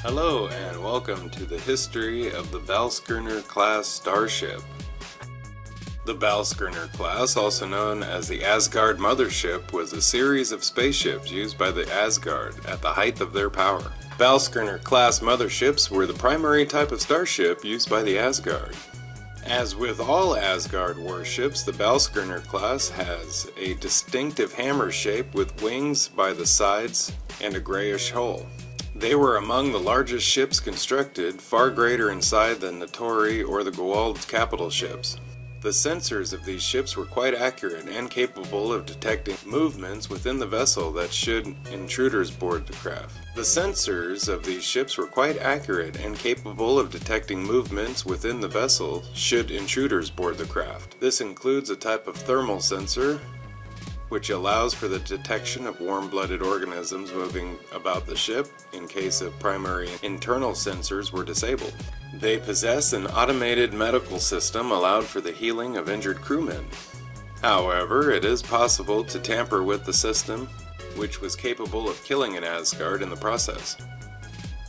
Hello and welcome to the history of the Bilskimir class starship. The Bilskimir class, also known as the Asgard Mothership, was a series of spaceships used by the Asgard at the height of their power. Bilskimir class motherships were the primary type of starship used by the Asgard. As with all Asgard warships, the Bilskimir class has a distinctive hammer shape with wings by the sides and a grayish hull. They were among the largest ships constructed, far greater in size than the Tory or the goa'uld capital ships. The sensors of these ships were quite accurate and capable of detecting movements within the vessel that should intruders board the craft. The sensors of these ships were quite accurate and capable of detecting movements within the vessel should intruders board the craft. This includes a type of thermal sensor, which allows for the detection of warm-blooded organisms moving about the ship in case of primary internal sensors were disabled. They possess an automated medical system allowed for the healing of injured crewmen. However, it is possible to tamper with the system, which was capable of killing an Asgard in the process.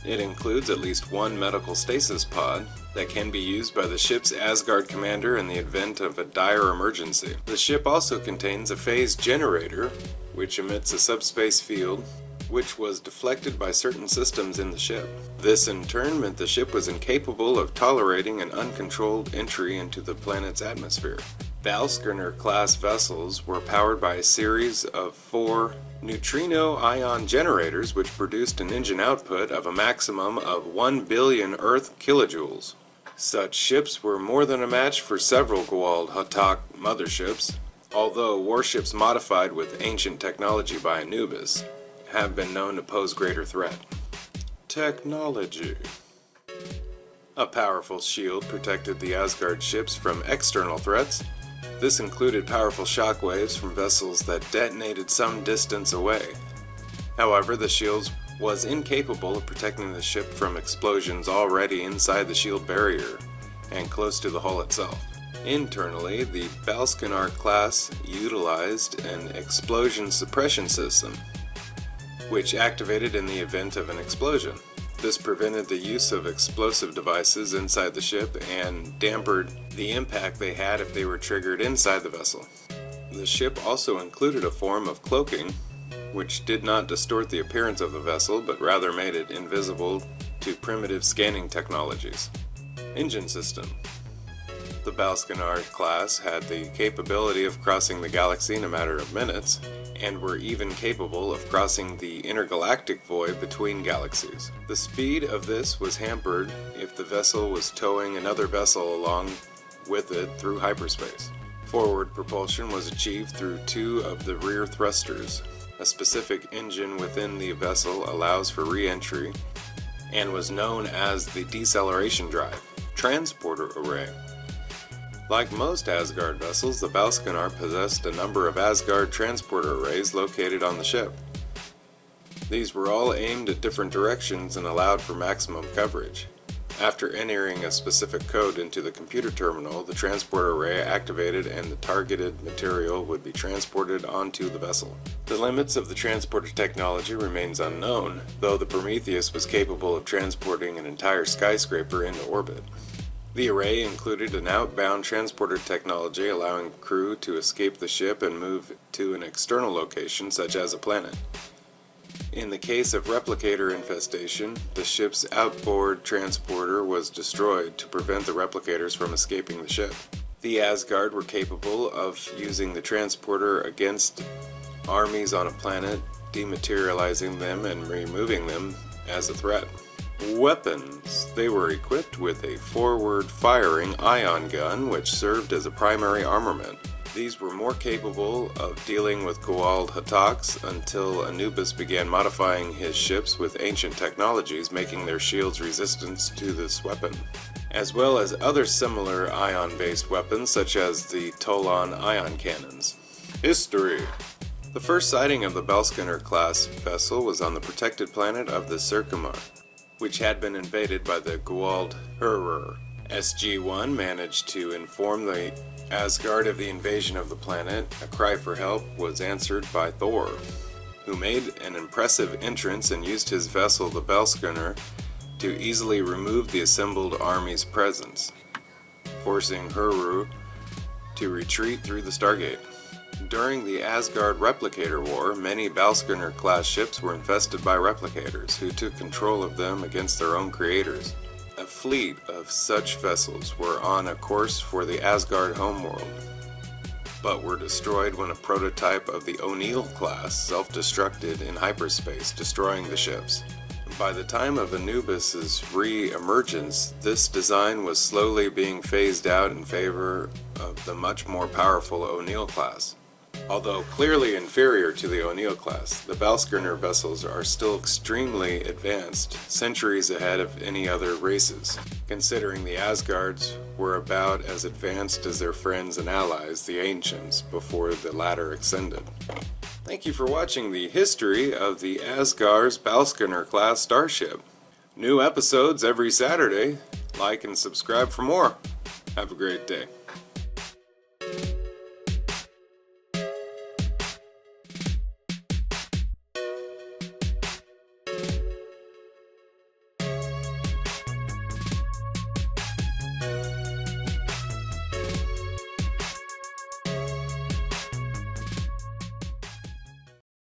It includes at least one medical stasis pod that can be used by the ship's Asgard commander in the event of a dire emergency. The ship also contains a phase generator, which emits a subspace field, which was deflected by certain systems in the ship. This in turn meant the ship was incapable of tolerating an uncontrolled entry into the planet's atmosphere. Bilskimir class vessels were powered by a series of 4 neutrino ion generators which produced an engine output of a maximum of 1 billion Earth kilojoules. Such ships were more than a match for several goa'uld tel'tak motherships, although warships modified with ancient technology by Anubis have been known to pose greater threat. Technology. A powerful shield protected the Asgard ships from external threats. This included powerful shockwaves from vessels that detonated some distance away. However, the shield was incapable of protecting the ship from explosions already inside the shield barrier and close to the hull itself. Internally, the Bilskimir class utilized an explosion suppression system, which activated in the event of an explosion. This prevented the use of explosive devices inside the ship and dampened the impact they had if they were triggered inside the vessel. The ship also included a form of cloaking, which did not distort the appearance of the vessel, but rather made it invisible to primitive scanning technologies. Engine system. The Bilskimir class had the capability of crossing the galaxy in a matter of minutes, and were even capable of crossing the intergalactic void between galaxies. The speed of this was hampered if the vessel was towing another vessel along with it through hyperspace. Forward propulsion was achieved through 2 of the rear thrusters. A specific engine within the vessel allows for re-entry and was known as the deceleration drive. Transporter array. Like most Asgard vessels, the Bilskimir possessed a number of Asgard transporter arrays located on the ship. These were all aimed at different directions and allowed for maximum coverage. After entering a specific code into the computer terminal, the transporter array activated and the targeted material would be transported onto the vessel. The limits of the transporter technology remains unknown, though the Prometheus was capable of transporting an entire skyscraper into orbit. The array included an outbound transporter technology allowing crew to escape the ship and move to an external location such as a planet. In the case of replicator infestation, the ship's outboard transporter was destroyed to prevent the replicators from escaping the ship. The Asgard were capable of using the transporter against armies on a planet, dematerializing them and removing them as a threat. Weapons. They were equipped with a forward-firing ion gun which served as a primary armament. These were more capable of dealing with goa'uld tel'taks until Anubis began modifying his ships with ancient technologies, making their shields resistant to this weapon, as well as other similar ion-based weapons such as the Tolon ion cannons. History. The first sighting of the Bilskimir class vessel was on the protected planet of the Circumar, which had been invaded by the goa'uld Hurur. SG1 managed to inform the Asgard of the invasion of the planet. A cry for help was answered by Thor, who made an impressive entrance and used his vessel, the Bilskimir, to easily remove the assembled army's presence, forcing Huru to retreat through the Stargate. During the Asgard Replicator War, many Bilskimir-class ships were infested by replicators, who took control of them against their own creators. A fleet of such vessels were on a course for the Asgard homeworld, but were destroyed when a prototype of the O'Neill class self-destructed in hyperspace, destroying the ships. By the time of Anubis's re-emergence, this design was slowly being phased out in favor of the much more powerful O'Neill class. Although clearly inferior to the O'Neill class, the Bilskimir vessels are still extremely advanced, centuries ahead of any other races, considering the Asgards were about as advanced as their friends and allies, the Ancients, before the latter ascended. Thank you for watching the history of the Asgard's Bilskimir class starship. New episodes every Saturday. Like and subscribe for more. Have a great day.